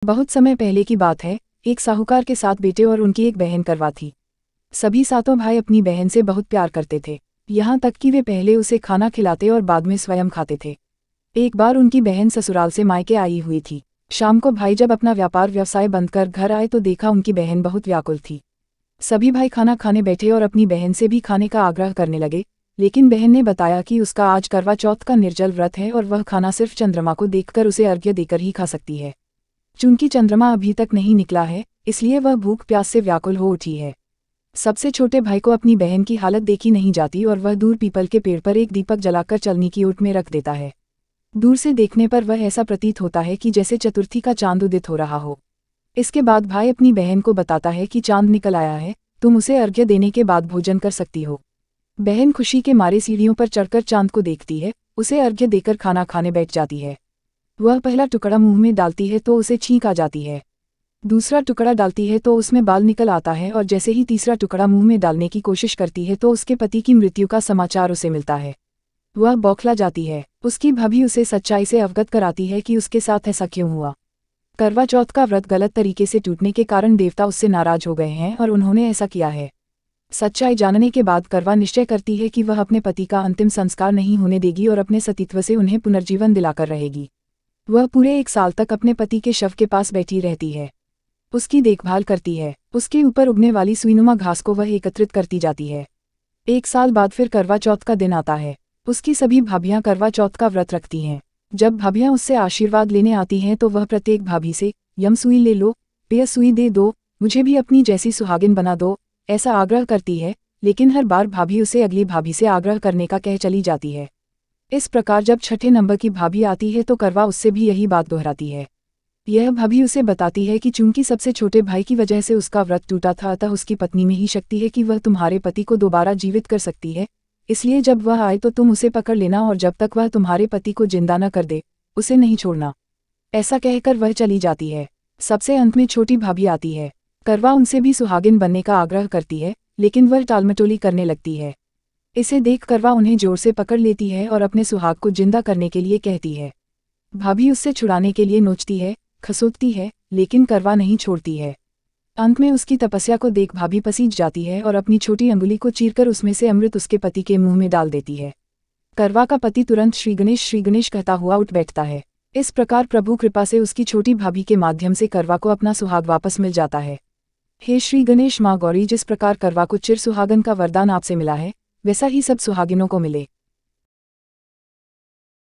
बहुत समय पहले की बात है, एक साहूकार के 7 बेटे और उनकी एक बहन करवा थी। सभी 7 भाई अपनी बहन से बहुत प्यार करते थे, यहाँ तक कि वे पहले उसे खाना खिलाते और बाद में स्वयं खाते थे। एक बार उनकी बहन ससुराल से मायके आई हुई थी। शाम को भाई जब अपना व्यापार व्यवसाय बंद कर घर आए तो देखा उनकी बहन बहुत व्याकुल थी। सभी भाई खाना खाने बैठे और अपनी बहन से भी खाने का आग्रह करने लगे, लेकिन बहन ने बताया कि उसका आज करवा चौथ का निर्जल व्रत है और वह खाना सिर्फ चंद्रमा को देखकर उसे अर्घ्य देकर ही खा सकती है। चूंकि चंद्रमा अभी तक नहीं निकला है, इसलिए वह भूख प्यास से व्याकुल हो उठी है। सबसे छोटे भाई को अपनी बहन की हालत देखी नहीं जाती और वह दूर पीपल के पेड़ पर एक दीपक जलाकर चलनी की ओट में रख देता है। दूर से देखने पर वह ऐसा प्रतीत होता है कि जैसे चतुर्थी का चांद उदित हो रहा हो। इसके बाद भाई अपनी बहन को बताता है कि चांद निकल आया है, तुम उसे अर्घ्य देने के बाद भोजन कर सकती हो। बहन खुशी के मारे सीढ़ियों पर चढ़कर चांद को देखती है, उसे अर्घ्य देकर खाना खाने बैठ जाती है। वह पहला टुकड़ा मुंह में डालती है तो उसे छींक आ जाती है। दूसरा टुकड़ा डालती है तो उसमें बाल निकल आता है और जैसे ही तीसरा टुकड़ा मुंह में डालने की कोशिश करती है तो उसके पति की मृत्यु का समाचार उसे मिलता है। वह बौखला जाती है। उसकी भाभी उसे सच्चाई से अवगत कराती है कि उसके साथ ऐसा क्यों हुआ। करवा चौथ का व्रत गलत तरीके से टूटने के कारण देवता उससे नाराज हो गए हैं और उन्होंने ऐसा किया है। सच्चाई जानने के बाद करवा निश्चय करती है कि वह अपने पति का अंतिम संस्कार नहीं होने देगी और अपने सतीत्व से उन्हें पुनर्जीवन दिलाकर रहेगी। वह पूरे 1 साल तक अपने पति के शव के पास बैठी रहती है, उसकी देखभाल करती है। उसके ऊपर उगने वाली सुईनुमा घास को वह एकत्रित करती जाती है। 1 साल बाद फिर करवा चौथ का दिन आता है। उसकी सभी भाभियां करवा चौथ का व्रत रखती हैं। जब भाभियां उससे आशीर्वाद लेने आती हैं तो वह प्रत्येक भाभी से यम सुई ले लो, पेय सुई दे दो, मुझे भी अपनी जैसी सुहागिन बना दो, ऐसा आग्रह करती है, लेकिन हर बार भाभी उसे अगली भाभी से आग्रह करने का कह चली जाती है। इस प्रकार जब छठे नंबर की भाभी आती है तो करवा उससे भी यही बात दोहराती है। यह भाभी उसे बताती है कि चूंकि सबसे छोटे भाई की वजह से उसका व्रत टूटा था, अतः उसकी पत्नी में ही शक्ति है कि वह तुम्हारे पति को दोबारा जीवित कर सकती है, इसलिए जब वह आए तो तुम उसे पकड़ लेना और जब तक वह तुम्हारे पति को जिंदा न कर दे, उसे नहीं छोड़ना। ऐसा कहकर वह चली जाती है। सबसे अंत में छोटी भाभी आती है। करवा उनसे भी सुहागिन बनने का आग्रह करती है, लेकिन वह टालमटोली करने लगती है। इसे देख करवा उन्हें जोर से पकड़ लेती है और अपने सुहाग को जिंदा करने के लिए कहती है। भाभी उससे छुड़ाने के लिए नोचती है, खसोटती है, लेकिन करवा नहीं छोड़ती है। अंत में उसकी तपस्या को देख भाभी पसीज जाती है और अपनी छोटी अंगुली को चीरकर उसमें से अमृत उसके पति के मुंह में डाल देती है। करवा का पति तुरंत श्री गणेश कहता हुआ उठ बैठता है। इस प्रकार प्रभु कृपा से उसकी छोटी भाभी के माध्यम से करवा को अपना सुहाग वापस मिल जाता है। हे श्री गणेश माँ गौरी, जिस प्रकार करवा को चिर सुहागन का वरदान आपसे मिला है, वैसा ही सब सुहागिनों को मिले।